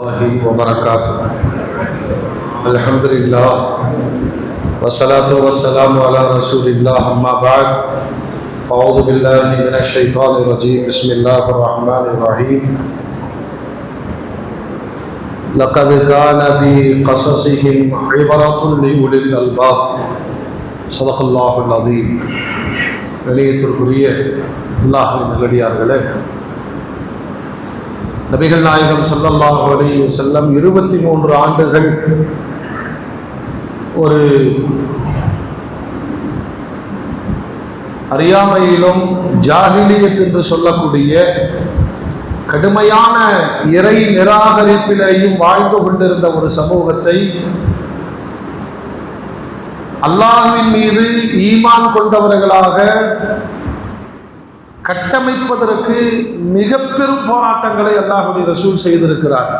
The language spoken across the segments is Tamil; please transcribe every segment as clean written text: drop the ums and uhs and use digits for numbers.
وبركاته. الحمد لله والصلاة والسلام على رسول الله. أما بعد أعوذ بالله من الشيطان الرجيم. بسم الله الرحمن الرحيم. لقد كان في قصصهم عبرة لأولي الألباب. صدق الله العظيم. வெளியேற்றிற்குரிய அல்லாஹ்வின் நல்லடியார்களே, நபிகள் நாயகம் ஸல்லல்லாஹு அலைஹி வஸல்லம் 23 ஆண்டுகள் ஒரு அறியாமையிலும் ஜாஹிலியத் என்று சொல்லக்கூடிய கடுமையான இறை நிராகரிப்பிலேயும் வாழ்ந்து கொண்டிருந்த ஒரு சமூகத்தை அல்லாஹ்வின் மீது ஈமான் கொண்டவர்களாக கட்டமைப்பதற்கு மிக பெரும் போராட்டங்களை அல்லாஹ்வுடைய ரசூல் செய்திருக்கிறார்.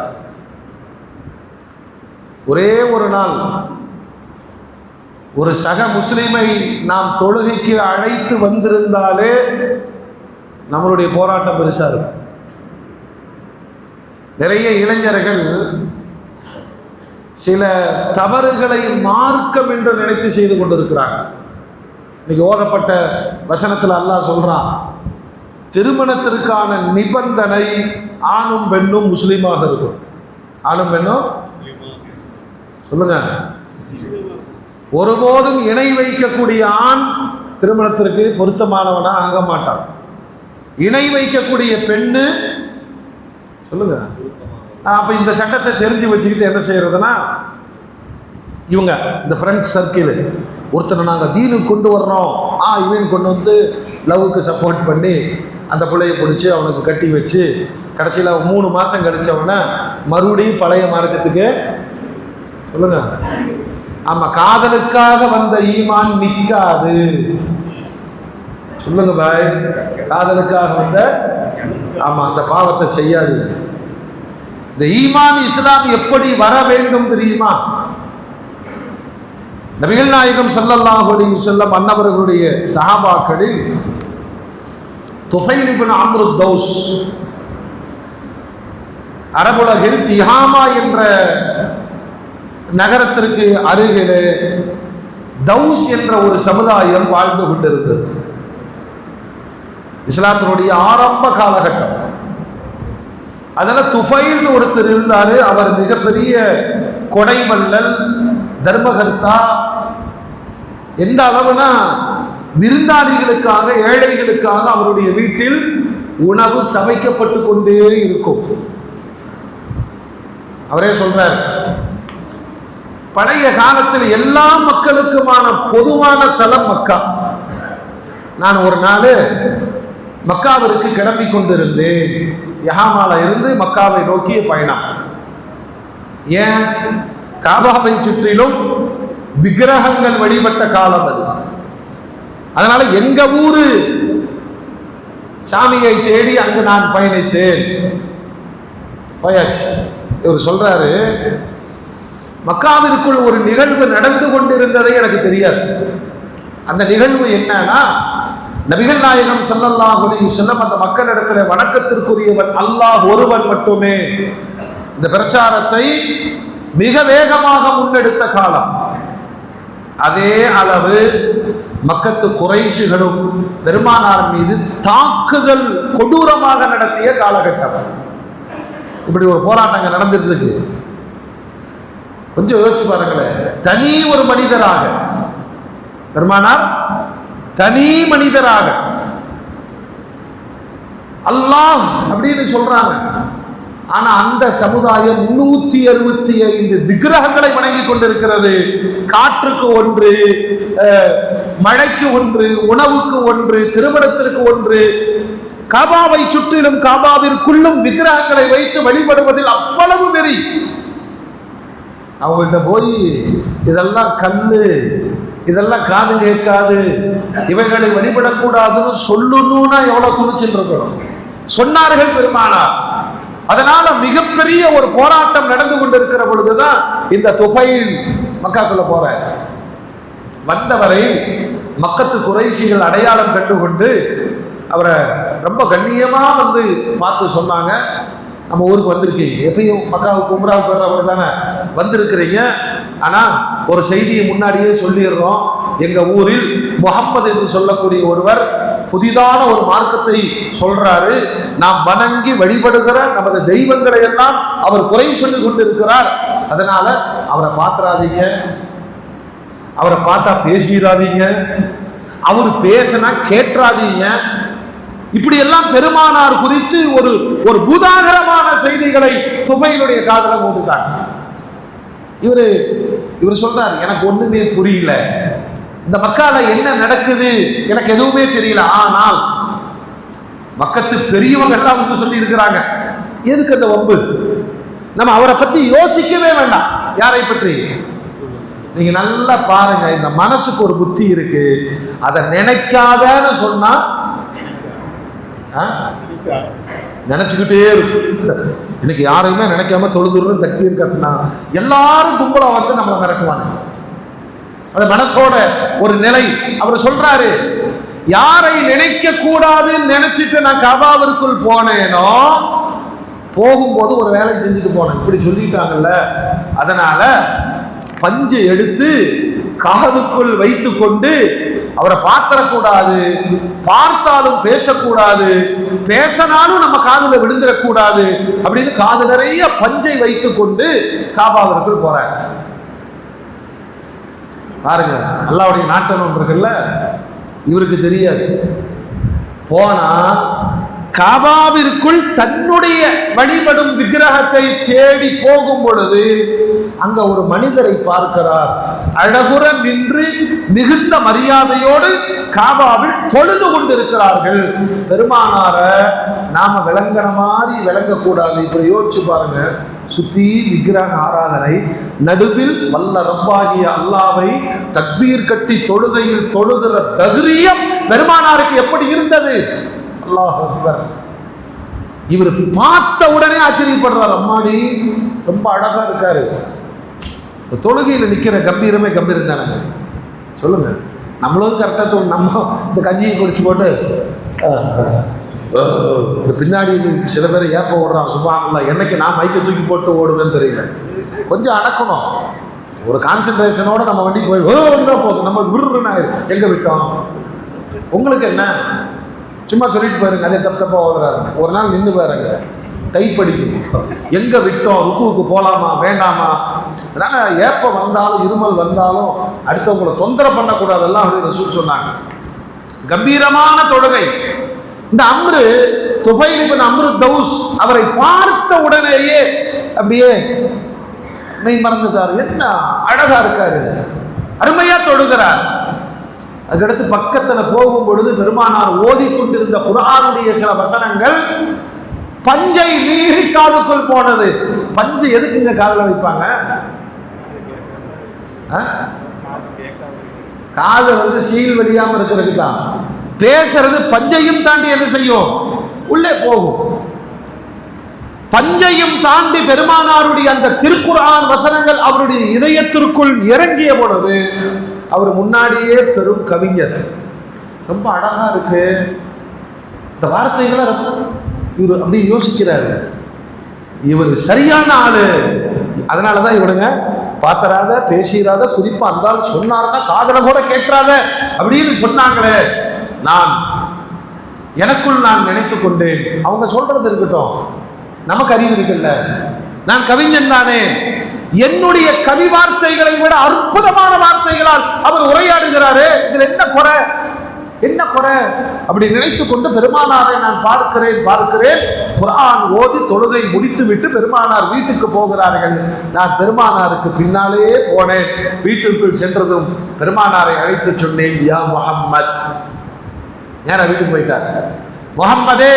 ஒரே ஒரு நாள் ஒரு சக முஸ்லிமை நாம் தொழுகைக்கு அழைத்து வந்திருந்தாலே நம்மளுடைய போராட்டம் பெருசா இருக்கும். நிறைய இளைஞர்கள் சில தவறுகளை மார்க்கம் என்று நினைத்து செய்து கொண்டிருக்கிறாங்க. இன்னைக்கு ஓதப்பட்ட வசனத்தில் அல்லாஹ் சொல்றான், திருமணத்திற்கான நிபந்தனை ஆணும் பெண்ணும் முஸ்லீமாக இருக்கும். ஆணும் பெண்ணும் சொல்லுங்க, ஒருபோதும் இணை வைக்கக்கூடிய ஆண் திருமணத்திற்கு பொருத்தமானவனா ஆக மாட்டான். இணை வைக்கக்கூடிய பெண்ணு சொல்லுங்க. அப்ப இந்த சட்டத்தை தெரிஞ்சு வச்சுக்கிட்டு என்ன செய்யறதுன்னா, இவங்க இந்த ஃப்ரெண்ட்ஸ் சர்க்கிள் ஒருத்தனை நாங்கள் தீனுக்கு கொண்டு வர்றோம், இவன் கொண்டு வந்து லவ்வுக்கு சப்போர்ட் பண்ணி அந்த பிள்ளையை பிடிச்சி அவனுக்கு கட்டி வச்சு கடைசியில் 3 மாதம் கழிச்சவன மறுபடியும் பழைய மார்க்கத்துக்கு சொல்லுங்க. ஆமாம், காதலுக்காக வந்த ஈமான் நிற்காது. சொல்லுங்க பாய், காதலுக்காக வந்த ஆமாம் அந்த பாவத்தை செய்யாது. இந்த ஈமான் இஸ்லாம் எப்படி வர வேண்டும் தெரியுமா? நபிகள் நாயகம் ஸல்லல்லாஹு அலைஹி வஸல்லம் அன்னவர்களுடைய சஹாபாக்களில் துஃபைல் இப்னு அம்ர் தௌஸ், அரபுலகில் திஹாமா என்ற நகரத்திற்கு அருகிலே தௌஸ் என்ற ஒரு சமுதாயம் வாழ்ந்து கொண்டிருந்தது. இஸ்லாத்தினுடைய ஆரம்ப காலகட்டம். அதனால துஃபைல் ஒருத்தர் இருந்தாரு. அவர் மிகப்பெரிய கொடைவள்ளல், தர்மகர்த்தா. எந்த அளவுனா, விருந்தாளிகளுக்காக, ஏழைகளுக்காக அவருடைய வீட்டில் உணவு சமைக்கப்பட்டு கொண்டே இருக்கும். அவரே சொல்றார், பழைய காலத்தில் எல்லா மக்களுக்குமான பொதுவான தலம் மக்கா. நான் ஒரு நாள் மக்காவிற்கு கிளம்பி கொண்டிருந்தேன். யஹாமால இருந்து மக்காவை நோக்கிய பயணம். ஏன்? காபாவை சுற்றிலும் விக்கிரகங்கள் வழிபட்ட காலம் அது. அதனால எங்க ஊரு சாமியை தேடி அங்கு நான் பயணித்தேன். இவர் சொல்றாரு, மக்காவிற்குள் ஒரு நிகழ்வு நடந்து கொண்டிருந்ததை எனக்கு தெரியாது. அந்த நிகழ்வு என்னன்னா, நபிகள் நாயகம் ஸல்லல்லாஹு அலைஹி வஸல்லம் அந்த மக்களிடத்தில் வணக்கத்திற்குரியவன் அல்லாஹ் ஒருவன் மட்டுமே இந்த பிரச்சாரத்தை மிக வேகமாக முன்னெடுத்த காலம். அதே அளவு மக்கத்து குறைஷிகளும் பெருமானார் மீது தாக்குதல் கொடூரமாக நடத்திய காலகட்டம். இப்படி ஒரு போராட்டங்கள் நடந்துட்டு இருக்கு. கொஞ்சம் யோசிச்சு பாருங்களேன். தனி ஒரு மனிதராக பெருமானார், தனி மனிதராக அல்லாஹ் அப்படின்னு சொல்றாங்க. ஆனா அந்த சமுதாயம் 165 விக்கிரகங்களை வணங்கி கொண்டிருக்கிறது. காற்றுக்கு ஒன்று, மழைக்கு ஒன்று, உணவுக்கு ஒன்று, திருமணத்திற்கு ஒன்று. காபாவை சுற்றிலும் காபாவிற்குள்ளும் விக்கிரகங்களை வைத்து வழிபடுவதில் அவ்வளவு வெறி. அவங்கள்ட்ட போய் இதெல்லாம் கல்லு, இதெல்லாம் காது கேட்காது, இவைகளை வழிபடக்கூடாதுன்னு சொல்லணும்னா எவ்வளவு துணிச்சல் இருக்கணும். சொன்னார்கள் பெருமானார். அதனால மிகப்பெரிய ஒரு போராட்டம் நடந்து கொண்டிருக்கிற பொழுதுதான் இந்த துஃபைல் மக்காக்குள்ள போற வந்தவரை மக்கத்து குறைஷிகள் அடையாளம் கண்டுகொண்டு அவரை ரொம்ப கண்ணியமா வந்து பார்த்து சொன்னாங்க, நம்ம ஊருக்கு வந்திருக்கீங்க, எப்பயும் மக்காவுக்கு உம்ராவுக்கு வர்றவங்க தானே வந்திருக்கிறீங்க. ஆனால் ஒரு செய்தியை முன்னாடியே சொல்லிடுறோம். எங்கள் ஊரில் முகம்மது என்று சொல்லக்கூடிய ஒருவர் புதிதான ஒரு மார்க்கத்தை சொல்றாரு. நாம் வணங்கி வழிபடுகிற நமது தெய்வங்களை எல்லாம் அவர் குறை சொல்லி கொண்டிருக்கிறார். அதனால அவரை பார்த்துறாதீங்க, அவரை பார்த்தா பேசிடாதீங்க, அவர் பேசினா கேட்றாதீங்க. இப்படி எல்லாம் பெருமானார் குறித்து ஒரு ஒரு பூதாகரமான செய்திகளை துபைலுடைய காதல போட்டுட்டாங்க. இவர் சொல்றாரு, எனக்கு ஒண்ணுமே புரியல, இந்த மக்கால என்ன நடக்குது எனக்கு எதுவுமே தெரியல. ஆனால் மக்கத்து பெரியவங்க எல்லாம் வந்து சொல்லி இருக்கிறாங்க, எதுக்கு அந்த வம்பு, நம்ம அவரை பத்தி யோசிக்கவே வேண்டாம். யாரை பற்றி? நீங்க நல்லா பாருங்க, இந்த மனசுக்கு ஒரு புத்தி இருக்கு, அதை நினைக்காதன்னு சொன்னா நினைச்சுக்கிட்டே இருக்கு. இன்னைக்கு யாரையுமே நினைக்காம தொழுதுன்னு தக்பீர் கட்டினா எல்லாரும் கும்பலா வந்து நம்மளை மிரட்டுவாங்க. அந்த மனசோட ஒரு நிலை. அவர் சொல்றாரு, யாரை நினைக்க கூடாதுன்னு நினைச்சிட்டு நான் கபாவிற்குள் போனேனோ, போகும்போது ஒரு வேலை செஞ்சுட்டு போனேன். இப்படி சொல்லிட்டாங்கல்ல, அதனால பஞ்சை எடுத்து காதுக்குள் வைத்து கொண்டு அவரை பார்த்திடக்கூடாது, பார்த்தாலும் பேசக்கூடாது, பேசினாலும் நம்ம காதுல விழுந்துடக்கூடாது அப்படின்னு காது நிறைய பஞ்சை வைத்து கொண்டு காபாவிற்குள் போறாங்க. பாருங்க, அல்லாஹ்வுடைய நாட்டம் இருக்குல்ல, இவருக்கு தெரியாது. போனா காபாவிற்குள் தன்னுடைய வழிபடும் விக்கிரகத்தை தேடி போகும் பொழுது அங்க ஒரு மனிதரை பார்க்கிறார். அழகுற நின்று மிகுந்த மரியாதையோடு காபாவில் தொழுது கொண்டிருக்கிறார்கள். பெருமானார நாம விளங்கின மாதிரி விளங்கக்கூடாது. இப்படி யோசிச்சு பாருங்க, சுத்தி விக்கிரக ஆராதனை, நடுவில் வல்ல ரப்பாகிய அல்லாவை தக்பீர் கட்டி தொழுகையில் தொழுகிற தகுரியம் பெருமானாருக்கு எப்படி இருந்தது? அல்லாஹ் அக்பர். இவர் பார்த்த உடனே ஆச்சரியப்படுறார், அம்மாடி ரொம்ப அழகா இருக்காரு. தொழுகையில் நிக்கிற கம்பீரமே கம்பீரம் தானே. சொல்லுங்க, நம்மளும் கரெக்டா நம்ம இந்த கஞ்சியை குடிச்சு போட்டு பின்னாடி சில பேர் ஏப்ப ஓடுறான். சுபானல்லாஹ், என்னைக்கு நான் மைக்கை தூக்கி போட்டு ஓடுவேன்னு தெரியல. கொஞ்சம் அடக்கணும், ஒரு கான்சென்ட்ரேஷனோட நம்ம வண்டி போய் போதும். நம்ம விருன்னு எங்க விட்டோம். உங்களுக்கு என்ன, சும்மா சொல்லிட்டு போயிருங்க, அதே தப்பா ஓடுறாரு. ஒரு நாள் நின்று பாருங்க, டைப் அடிக்கும், எங்க விட்டோம், ருக்குவுக்கு போலாமா வேண்டாமா. அதனால ஏப்பம் வந்தாலும் இருமல் வந்தாலும் அடுத்தவங்களை தொந்தரவு பண்ணக்கூடாதெல்லாம் அப்படி ரசூல் சொன்னாங்க. கம்பீரமான தொழுகை. இந்த அம்ரு துஃபைல் இப்னு அம்ரு தௌஸ் அவரை பார்த்த உடனேயே அப்படியே மெய் மறந்துட்டார். என்ன அழகா இருக்காரு, அருமையா தொழுகிறார். அதுக்கடுத்து பக்கத்துல போகும் பொழுது பெருமானார் ஓதிக்கொண்டிருந்த குர்ஆனுடைய சில வசனங்கள் பஞ்சை மீறி காதுக்குள் போனது. பஞ்சு எதுக்குங்க காதுல வைப்பாங்க? காது வந்து சீல் வழியாம இருக்கிறதுக்கு தான். பேசுறது பஞ்சையும் தாண்டி என்ன செய்யும்? உள்ளே போகும். பஞ்சையும் தாண்டி பெருமானாருடைய அந்த திருக்குர்ஆன் வசனங்கள் அவருடைய இதயத்திற்குள் இறங்கிய பொழுது அவர் முன்னாடியே பெரும் கவிஞர். ரொம்ப அழகா இருக்கு இந்த வார்த்தைகளை. இவர் அப்படி யோசிக்கிறாரு, இவர் சரியான ஆளு. அதனாலதான் இவனுங்க பாத்தராத பேசிடாத, குறிப்பா அந்த சொன்னாருன்னா காதல கூட கேட்கிறாத அப்படின்னு சொன்னாங்களே. நான் எனக்குள் நான் நினைத்துக் கொண்டேன், அவங்க சொல்றது இருக்கட்டும், நமக்கு அறிவு இருக்குல்ல, நான் கவிஞன் தானே, என்னுடைய கவி வார்த்தைகளை விட அற்புதமான வார்த்தைகளால் அவர் உரையாடுகிறாரு, இதுல என்ன குறை, என்ன குறை அப்படி நினைத்துக் கொண்டு பெருமானாரை நான் பார்க்கிறேன். குர்ஆன் ஓதி தொழுகை முடித்து விட்டு பெருமானார் வீட்டுக்கு போகிறார்கள். நான் பெருமானாருக்கு பின்னாலே போனேன். வீட்டுக்குள் சென்றதும் பெருமானாரை அழைத்து சொன்னேன், யா முஹம்மத். நேரா வீட்டுக்கு போயிட்டார். முஹம்மதே,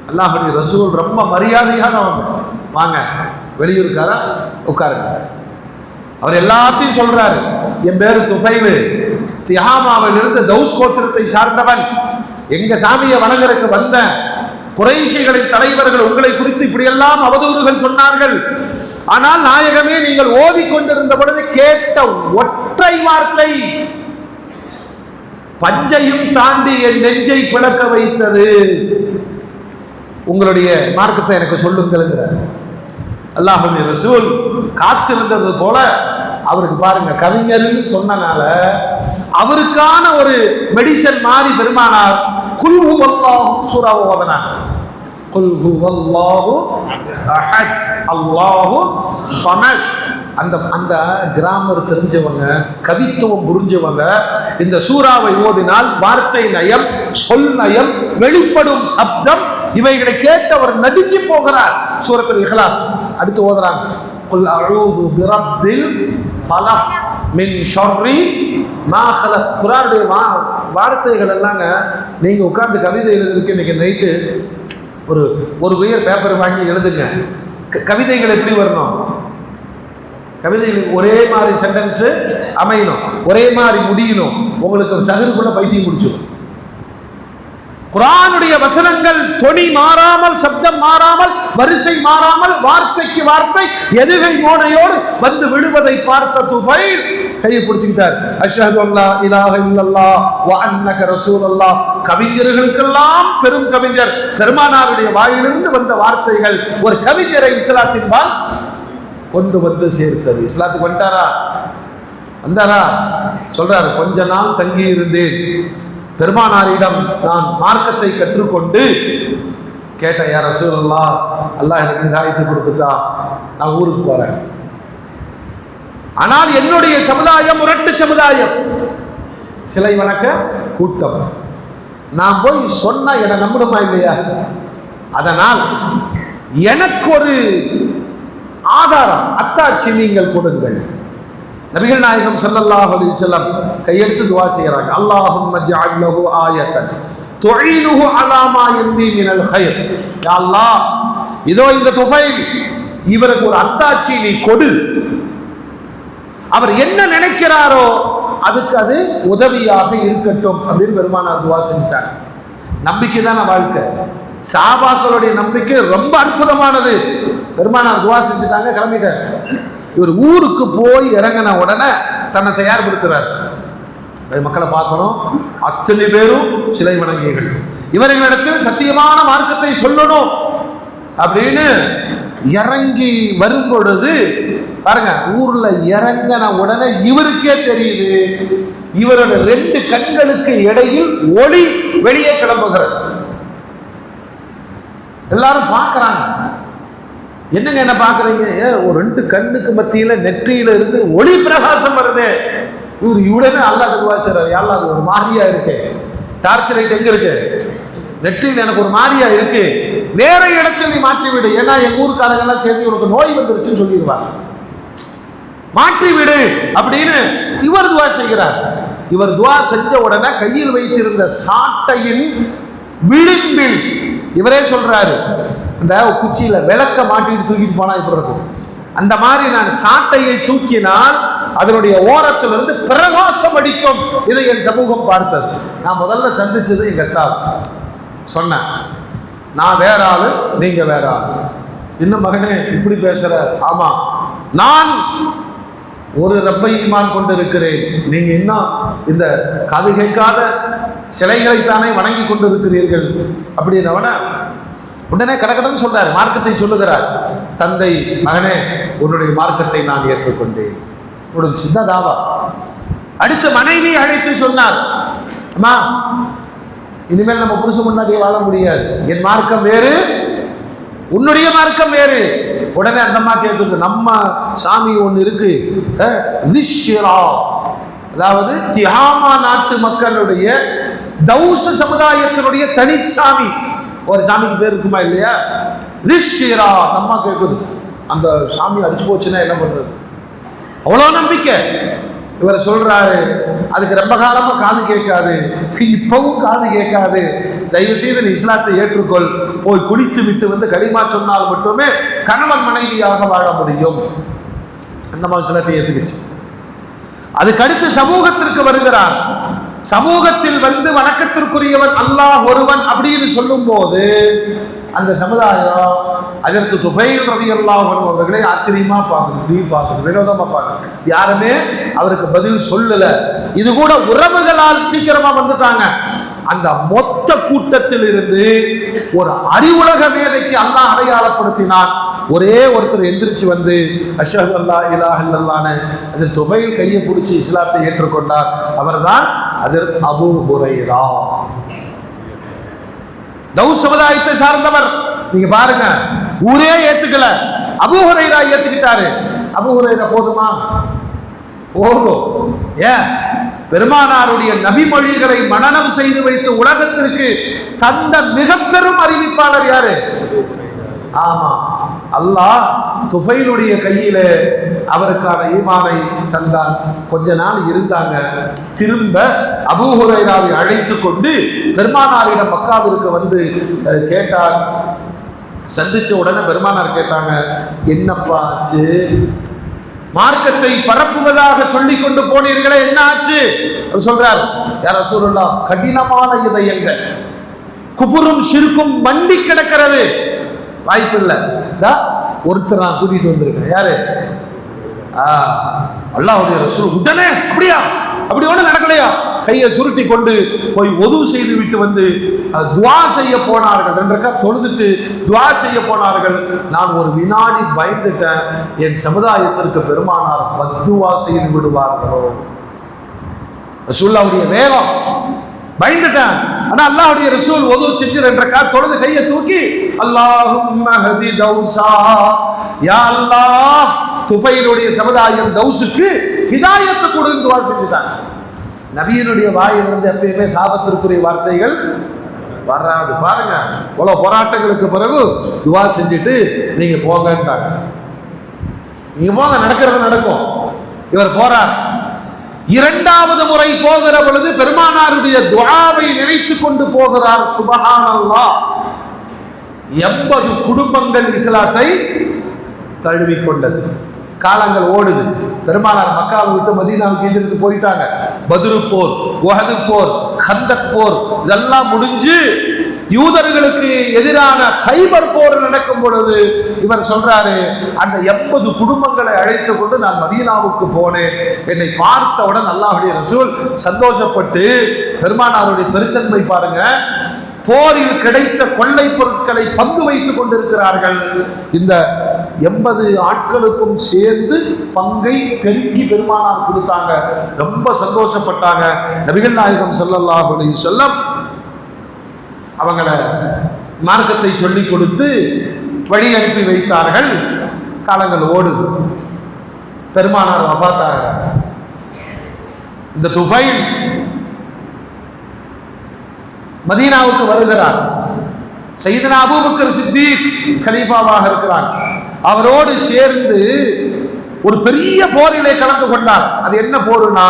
அல்லாஹ்வுடைய ரசூல் ரொம்ப மரியாதையானவங்க, வாங்க வெளியூருக்காரா உட்காருங்க. அவர் எல்லாத்தையும் சொல்றாரு. என் பேரு துஃபைலு, திஹாமாவில் இருந்து தௌஸ் கோத்திரத்தை சார்ந்தவன், எங்க சாமியை வணங்குறதுக்கு வந்த குறைஷிகளின் தலைவர்கள் உங்களை குறித்து இப்படியெல்லாம் அவதூறுகள் சொன்னார்கள். ஆனால் நாயகமே, நீங்கள் ஓதிக்கொண்டிருந்த பொழுது கேட்ட ஒற்றை வார்த்தை பஞ்சையும் தாண்டி என் நெஞ்சை பிளக்க வைத்தது. உங்களுடைய மார்க்கத்தை எனக்கு சொல்லுங்கிறார். அல்லாஹ்வுடைய ரசூல் காத்திருந்தது போல அவருக்கு பாருங்க, கவிஞர்னு சொன்னனால அவருக்கான ஒரு மெடிசன் மாதிரி பெருமானார் குல் ஹுவல்லாஹு சூராவை ஓதுனாங்க. குல் ஹுவல்லாஹு அஹத் அல்லாஹு ஸமத். அந்த கிராமர் தெரிஞ்சவங்க, கவித்துவம் புரிஞ்சவங்க இந்த சூறாவை ஓதினால் வார்த்தை நயம், சொல் நயம், வெளிப்படும் சப்தம் இவைகளை கேட்டு அவர் நடுங்கி போகிறார். சூரத்துல் இக்லாஸ் அடுத்து ஓதுறாங்க, குல் அஊது பிரப்பில் ஃபலக் மின் ஷர்ரி மா ஹலக். குர்ஆனுடைய வார்த்தைகள் எல்லாங்க நீங்க உட்கார்ந்து கவிதை எழுதுறதுக்கு இன்னைக்கு நைட்டு ஒரு உயர் பேப்பர் வாங்கி எழுதுங்க. கவிதைகள் எப்படி வரணும்? கவிதைகள் ஒரே மாதிரி சென்டென்ஸ் அமையணும், ஒரே மாதிரி முடியணும். உங்களுக்கு சகருக்குள்ள பைத்தியம் முடிச்சிடும். குர்ஆனுடைய வசனங்கள் தொனி மாறாமல், சப்தம் மாறாமல், வரிசை மாறாமல், வார்த்தைக்கு வார்த்தை எதுகை மோனையோடு வந்து விடுவதை பார்த்த துஃபைல் கையை பிடிச்சுக்கிட்டார். அஷ்ஹது அல்லா இலாஹ இல்லல்லாஹ் வ அன்னக ரசூலுல்லாஹ். கவிஞர்களுக்கெல்லாம் பெரும் கவிஞர் பெருமானாருடைய வாயிலிருந்து வந்த வார்த்தைகள் ஒரு கவிஞரை இஸ்லாத்தின்பால் கொண்டு வந்து சேர்த்தது. இஸ்லாத்துக்கு வந்தாரா? சொல்றாரு, கொஞ்ச நாள் தங்கி இருந்தேன், பெருமானாரிடம் நான் மார்க்கத்தை கற்றுக்கொண்டு கேட்டேன், யா ரசூலல்லாஹ், அல்லாஹ் எனக்கு ஹிதாயத்தை கொடுத்துட்டா, நான் ஊருக்கு போறேன். ஆனால் என்னுடைய சமுதாயம் முரட்டு சமுதாயம், சிலை வணக்க கூட்டம். நான் போய் சொன்னா என்ன நம்பணுமா இல்லையா? அதனால் எனக்கு ஒரு ஆதாரம், அத்தாட்சி நீங்கள் கொடுங்கள். நபிகள் நாயகம் ஸல்லல்லாஹு அலைஹி வஸல்லம் கையெடுத்து துஆ செய்யறாங்க, அல்லாஹும்ம ஜஅல் லஹு ஆயத்தன் துஈனுஹு அலா மா யன்வி மினல் கைர். யா அல்லாஹ், இதோ இந்த துஃபைல், இவருக்கு ஒரு அத்தாட்சி நீ கொடு. அவர் என்ன நினைக்கிறாரோ அதுக்கு அது உதவியாக இருக்கட்டும் அப்படின்னு பெருமானார் துஆ செஞ்சார். நம்பிக்கை தான வாழ்க்கை. சஹாபாக்களுடைய நம்பிக்கை ரொம்ப அற்புதமானது. பெருமானார் துஆ செஞ்சுட்டாங்க, கிளம்பிட்டார். இவர் ஊருக்கு போய் இறங்கின உடனே தன்னை தயார்படுத்துறார். மக்களை பார்க்கணும், அத்தனை பேரும் சிலை வணங்கிகள், இவர்களிடத்தில் சத்தியமான மார்க்கத்தை சொல்லணும் அப்படின்னு இறங்கி வரும் பொழுது பாருங்க, ஊர்ல இறங்கின உடனே இவருக்கே தெரியுது, இவரோட 2 கண்களுக்கு இடையில் ஒளி வெளியே கிளம்புகிறது. எல்லாரும் பார்க்கறாங்க, என்னங்க என்ன பாக்குறீங்க? ஒரு 2 கண்ணுக்கு மத்தியில நெற்றியில இருந்து ஒளி பிரகாசம் வருது. இவருடனே அல்லாஹ் துஆ செய்றார், யா அல்லாஹ், அது ஒரு மாதிரியா இருக்கு, டார்ச் லைட் எங்க இருக்கு? நெற்றியில எனக்கு ஒரு மாதிரியா இருக்கு, வேற இடத்துல நீ மாற்றி விடு, ஏன்னா எங்க ஊருக்காரங்க எல்லாம் சேர்ந்து உனக்கு நோய் வந்துருச்சுன்னு சொல்லிடுவாங்க, மாற்றி விடு அப்படின்னு இவர் துஆ செய்கிறார். இவர் துஆ செஞ்ச உடனே கையில் வைத்திருந்த சாட்டையின் விளிம்பில் இவரே சொல்றாரு, அந்த குச்சியில விளக்க மாட்டிட்டு தூக்கிட்டு போனா இப்படி இருக்கும், அந்த மாதிரி நான் சாட்டையை தூக்கினால் அதனுடைய ஓரத்திலிருந்து பிரகாசம் அடிக்கும். இதை என் சமூகம் பார்த்தது. நான் முதல்ல சந்திச்சது எங்க அத்தா. சொன்னேன், நான் வேற ஆளு, நீங்க வேற ஆளு. இன்னும் மகனே இப்படி பேசுற? ஆமா, நான் ஒரு ரப்பை ஈமான் கொண்டு இருக்கிறேன், நீங்க இன்னும் இந்த காது கேட்காத சிலைகளைத்தானே வணங்கி கொண்டு இருக்கிறீர்கள் அப்படின்னவன உடனே கடகடன்னு சொல்றாரு, மார்க்கத்தை சொல்லுகிறார். தந்தை, மகனே உன்னுடைய மார்க்கத்தை நான் ஏற்றுக்கொண்டேன். சின்ன தாவா. அடுத்து மனைவி அழைத்து சொன்னார், அம்மா, இனிமேல் நம்ம புருஷன் முன்னாடியே வாழ முடியாது, என் மார்க்கம் வேறு, உன்னுடைய மார்க்கம் வேறு. உடனே அந்த அம்மா கேட்குது, நம்ம சாமி ஒன்று இருக்கு, அதாவது திஹாமா நாட்டு மக்களுடைய தௌச சமுதாயத்தினுடைய தனிச்சாமி, ஒரு சாமிக்கு பேர் இருக்குமா இல்லையா? ரிஷிரா. அம்மா கேட்குது, அந்த சாமி அடிச்சு போச்சுன்னா என்ன பண்றது? அவ்வளோ நம்பிக்கை. இவர் சொல்றாரு, அதுக்கு ரொம்ப காலமா காது கேட்காது, இப்பவும் காது கேட்காது, தயவு செய்து நீ இஸ்லாத்தை ஏற்றுக்கொள், போய் குடித்து விட்டு வந்து களிமா சொன்னால் மட்டுமே கணவன் மனைவியாக வாழ முடியும். அந்த மாதிரி இஸ்லாத்தை ஏற்றுக்குச்சு. அதுக்கு அடுத்து சமூகத்திற்கு வருகிறார். சமூகத்தில் வந்து வணக்கத்திற்குரியவன் அல்லாஹ் ஒருவன் அப்படின்னு சொல்லும் போது அந்த சமுதாயம் அதற்கு துஃபைல் ரலியல்லாஹு அன்ஹு அவர்களை ஆச்சரியமா பார்க்குது, வினோதமா பார்க்குது. யாருமே அவருக்கு பதில் சொல்லல. இது கூட உறவுகளால் சீக்கிரமா வந்துட்டாங்க. அந்த மொத்த கூட்டத்தில் இருந்து ஒரு அறிவுலக மேதைக்கு அல்லாஹ் அடையாளப்படுத்தினான். ஒரே ஒருத்தர் எந்திரிச்சு வந்து அஷ்ஹது அல்லா இலாஹ இல்லல்லாஹ்னு அதில் துபைல் கையை பிடிச்சி இஸ்லாத்தை ஏற்றுக்கொண்டார். அவர்தான் ஹஜ்ரத் அபூ ஹுரைரா. தௌஸ் சமுதாயத்தை சார்ந்தவர். நீங்க பாருங்க, ஊரே ஏத்துக்கல, அபூ ஹுரைரா ஏத்துக்கிட்டாரு. அபூ ஹுரைரா போதுமா? போதும். ஏன்? பெருமானாருடைய நபிமொழிகளை மனனம் செய்து வைத்து உலகத்திற்கு தந்த மிக பெரும் அறிவிப்பாளர் யாரு? ஆமா, அல்லாஹ் துஃபைலுடைய கையில அவருக்கான ஈமானை தந்தான். கொஞ்ச நாள் இருந்தாங்க. திரும்ப அபூ ஹுரைராவை அழைத்து கொண்டு பெருமானாரிடம் மக்காவிற்கு வந்து கேட்டார். சந்திச்ச உடனே பெருமானார் கேட்டாங்க, என்னப்பா ஆச்சு? மார்க்கத்தை பரப்புவதாக சொல்லிக் கொண்டு போனீர்களே, என்ன ஆச்சு? அவர் சொல்றார், யா ரசூலுல்லாஹ், கடினமான இதயங்கள், குஃபுரும் ஷிர்க்கும் மண்டி கிடக்கிறது, வாய்ப்பு இல்லை. ஒருத்தர் நான் கூட்டிட்டு வந்திருக்கேன். யாரு? அல்லாஹ்வுடைய ரசூல். உடனே அப்படியா? அப்படி ஒண்ணு நடக்கலையா? கையை சுருட்டி கொண்டு போய் ஒது செய்து விட்டு வந்து துவா செய்ய போனார்கள். 2 ரக்காத் தொழுதுட்டு துவா செய்ய போனார்கள். நான் ஒரு வினாடி பயந்துட்டேன், என் சமுதாயத்திற்கு பெருமானார் பத்துவா செய்து விடுவார்களோ. ரசூலுல்லாஹ்வுடைய வேகம், பயந்துட்டேன். ஆனா அல்லாஹ்வுடைய ரசூல் ஒது செஞ்சு 2 ரக்காத் தொழுது கையை தூக்கி அல்லாஹும்ம ஹதி தௌஸா, யா அல்லாஹ் துஃபைலுடைய சமுதாயம் தௌஸுக்கு ஹிதாயத்தை கொடுன்னு துவா செஞ்சுட்டாங்க. நபியினுடைய வாயிலிருந்து எப்பயுமே சாபத்திற்குரிய வார்த்தைகள் வராது. பாருங்க, இவ்வளவு போராட்டங்களுக்கு பிறகு துவா செஞ்சுட்டு நீங்க போங்கன்றாங்க. நீங்க போங்க, நடக்கிறது நடக்கும். இவர் போறார். 2வது முறை போகிற பொழுது பெருமானாருடைய துஆவை நினைத்துக் கொண்டு போகிறார். சுபஹானல்லாஹ், 80 குடும்பங்கள் இஸ்லாத்தை தழுவிக்கொண்டது. காலங்கள் ஓடுது. பெருமானார் மக்காவை விட்டு மதீனாவுக்கு ஹிஜ்ரத் போயிட்டாங்க. பத்ரு போர், உஹது போர், கந்தக் போர் இதெல்லாம் முடிஞ்சு யூதர்களுக்கு எதிரான ஹைபர் போர் நடக்கும் பொழுது இவர் சொல்றாரு, அந்த 80 குடும்பங்களை அழைத்து கொண்டு நான் மதீனாவுக்கு போனேன். என்னை பார்த்தவுடன் அல்லாஹ்வுடைய ரசூல் சந்தோஷப்பட்டு, பெருமானாருடைய பெருந்தன்மை பாருங்க, போரில் கிடைத்த கொள்ளை பொருட்களை பங்கு வைத்துக் கொண்டிருக்கிறார்கள். இந்த 80 ஆட்களுக்கும் சேர்ந்து பங்கை பெருக்கி பெருமானார் கொடுத்தாங்க. ரொம்ப சந்தோஷப்பட்டாங்க. நபிகள் நாயகம் ஸல்லல்லாஹு அலைஹி வஸல்லம் அவங்கள மார்க்கத்தை சொல்லிக் கொடுத்து வழி அனுப்பி வைத்தார்கள். காலங்கள் ஓடுது. பெருமானார் வஃபாத்தாங்க. இந்த துஃபைல் மதீனாவுக்கு வருகிறார். சையதுனா அபூபக்கர் சித்தீக் கலீஃபாவாக இருக்கிறார். அவரோடு சேர்ந்து ஒரு பெரிய போரிலே கலந்து கொண்டார். அது என்ன போருனா,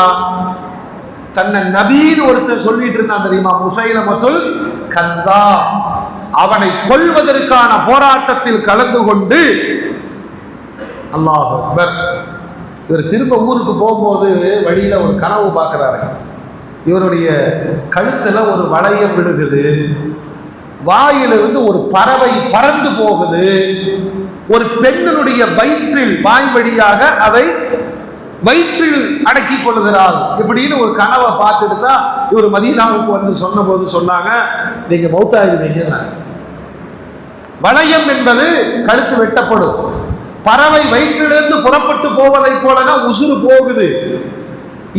தன்னை நபீன்னு ஒருத்தர் சொல்லிட்டு இருந்தான் தெரியுமா, முஸைலமத்துல் கzzab, அவனை கொல்வதற்கான போராட்டத்தில் கலந்து கொண்டு, அல்லாஹ் அக்பர். இவர் திரும்ப ஊருக்கு போகும்போது வழியில ஒரு கனவு பார்க்கிறாரு. இவருடைய கழுத்துல ஒரு வளையம் விழுகுது, வாயிலிருந்து ஒரு பறவை பறந்து போகுது, ஒரு பெண்ணினுடைய வயிற்றில் வாய் வழியாக அதை வயிற்றில் அடக்கி கொள்கிறார். இப்படின்னு ஒரு கனவை பார்த்துட்டு தான் இவர் மதீனாவுக்கு வந்து சொன்ன போது சொன்னாங்க, நீங்க மௌத்தாயிருவீங்க. வளையம் என்பது கழுத்து வெட்டப்படும். பறவை வயிற்றிலிருந்து புறப்பட்டு போவதை போலதான் உசுறு போகுது.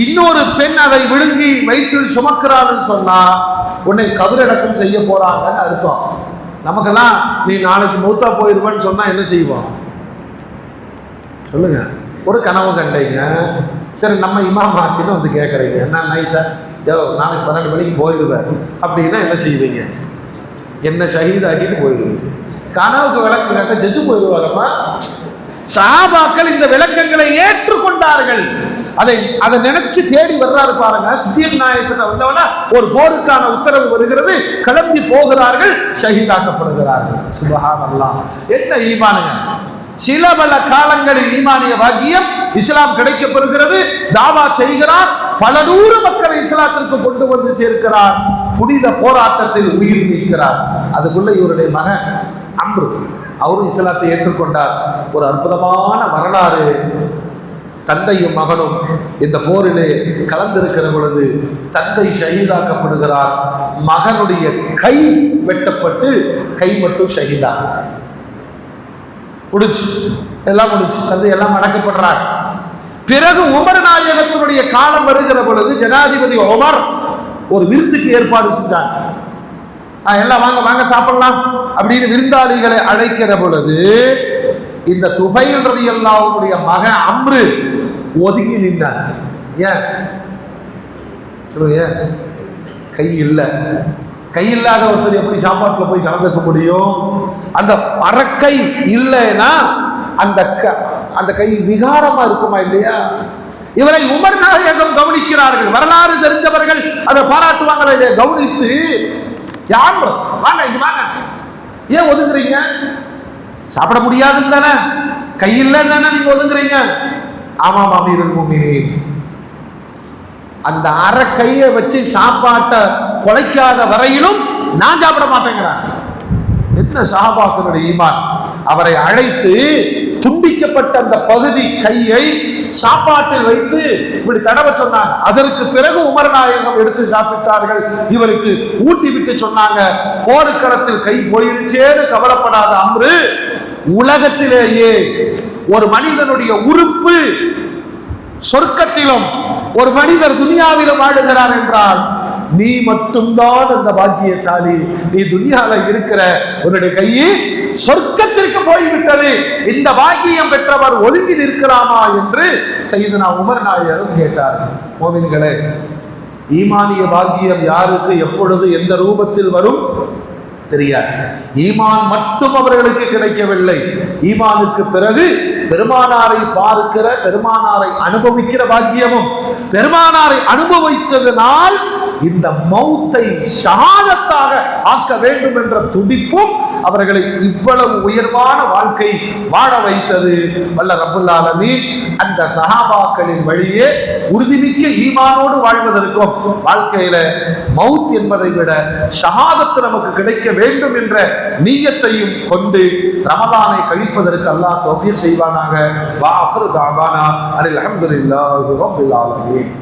இன்னொரு பெண் அதை விழுங்கி வயிற்றில் சுமக்கிறான்னு சொன்னா உன்னை கதிரடக்கம் செய்ய போறாங்கன்னு அர்த்தம். நமக்கெல்லாம் நீ நாளைக்கு மௌத்தா போயிருவேன்னு சொன்னா என்ன செய்வோம் சொல்லுங்க? ஒரு கனவு கண்டீங்க, சரி நம்ம இமாம் ஆச்சுன்னு வந்து கேட்குறீங்க, என்ன நைஸா நாளைக்கு 12 மணிக்கு போயிடுவேன் அப்படின்னா என்ன செய்வீங்க? என்ன ஷஹீதாக்கிட்டு போயிடுவீங்க. கனவுக்கு விளக்கம் கேட்ட செத்து போயிடுவாங்கம்மா. சஹாபாக்கள் இந்த விளக்கங்களை ஏற்றுக்கொண்டார்கள். அதை நினைச்சு தேடி வர்றாரு பாருங்க. சித்திக் நாயகத்தை வந்தவன ஒரு போருக்கான உத்தரவு வருகிறது, கிளம்பி போகிறார்கள், ஷஹீதாக்கப்படுகிறார்கள். சுப்ஹானல்லாஹ், என்ன ஈமானுங்க! சில பல காலங்களில் ஈமானிய பாக்கியம் இஸ்லாம் கிடைக்கப்பெறுகிறது. தாவா செய்கிறார், பல நூறு மக்களை இஸ்லாத்திற்கு கொண்டு வந்து சேர்க்கிறார். புனித போராட்டத்தில் உயிர் நீக்கிறார். அதுக்குள்ள இவருடைய மகன் அம்ரு, அவரும் இஸ்லாத்தை ஏற்றுக்கொண்டார். ஒரு அற்புதமான வரலாறு. தந்தையும் மகனும் இந்த போரிலே கலந்திருக்கிற பொழுது தந்தை ஷஹீதாக்கப்படுகிறார். மகனுடைய கை வெட்டப்பட்டு கை மட்டும் ஷஹீதா முடிச்சு, எல்லாம் முடிச்சு, தந்தை எல்லாம் அடக்கப்படுறார். பிறகு உமர் நாயகத்தினுடைய காலம் வருகிற பொழுது ஜனாதிபதி உமர் ஒரு விருந்துக்கு ஏற்பாடு செஞ்சாங்க. எல்லாம் வாங்க வாங்க சாப்பிடலாம் அப்படின்னு விருந்தாளிகளை அழைக்கிற பொழுது இந்த துஃபைல் ரலியல்லாஹுவுடைய மகன் அம்ரு ஒதுங்கி நின்றார். ஏன் சொல்லுங்க? கை இல்லை. கை இல்லாத ஒருத்தர் எப்படி சாப்பாட்டுல போய் கலந்துக்க முடியும்? அந்த அரக்கை இல்லைன்னா அந்த கை விகாரமா இருக்குமா இல்லையா? இவரை உமர் நாயகம் கவனிக்கிறார்கள். வரலாறு தெரிஞ்சவர்கள் அதை பாராட்டுவாங்களா இல்லையா? கவனித்து யார் வாங்க இங்க வாங்க, ஏன் ஒதுங்குறீங்க? சாப்பிட முடியாதுன்னு தானே, கை இல்லைன்னு தானே நீங்க ஒதுங்குறீங்க? ஆமாம் அமீருல் முஃமினீன், அந்த அரை கையை வச்சு சாப்பாட்டை குலைக்காத வரையிலும் நான் சாப்பிட மாட்டேங்கிறேன். என்ன சஹாபாக்களுடைய ஈமான்! அவரை அழைத்து துண்டிக்கப்பட்ட அந்த பகுதி கையை சாப்பாட்டில் வைத்து இப்படி தடவ சொன்னாங்க. அதற்கு பிறகு உமர் நாயகம் எடுத்து சாப்பிட்டார்கள். இவருக்கு ஊட்டி விட்டு சொன்னாங்க, போர்க்களத்தில் கை போயிருச்சேன்னு கவலைப்படாத அம்ரு, உலகத்திலேயே ஒரு மனிதனுடைய உறுப்பு சொர்க்கத்திலும் ஒரு மனிதர் துனியாவிலும் வாழுகிறார் என்றால் நீ மட்டும்தான் அந்த பாக்கியசாலி. நீ துனியால இருக்கிற உன்னுடைய கையை சொர்க்கத்திற்கு போய்விட்டது. இந்த பாக்கியம் பெற்றவர் ஒதுங்கி நிற்கிறாமா என்று சையதுனா உமர் நாயகம் கேட்டார்கள். மோமின்களே, ஈமானிய பாக்கியம் யாருக்கு எப்பொழுது எந்த ரூபத்தில் வரும் தெரியாது. ஈமான் மட்டும் அவர்களுக்கு கிடைக்கவில்லை. ஈமானுக்கு பிறகு பெருமானாரை பார்க்கிற, பெருமானாரை அனுபவிக்கிற பாக்கியமும், பெருமானாரை அனுபவித்ததனால் இந்த மௌத்தை ஷஹாதத்தாக ஆக்க வேண்டும் என்ற துடிப்பும் அவர்களை இவ்வளவு உயர்வான வாழ்க்கை வாழ வைத்தது. வல்ல ரப்புல் ஆலமீன் அந்த சஹாபாக்களின் வழியே உறுதிமிக்க ஈமானோடு வாழ்வதற்கும், வாழ்க்கையில மவுத் என்பதை விட ஷஹாதத் நமக்கு கிடைக்க வேண்டும் என்ற நீயத்தையும் கொண்டு ரமலானை கழிப்பதற்கு அல்லாஹ் தௌஃபீக் செய்வானாக. வா ஆகிரு தஅவானா அல்ஹம்துலில்லாஹி ரப்பில் ஆலமீன்.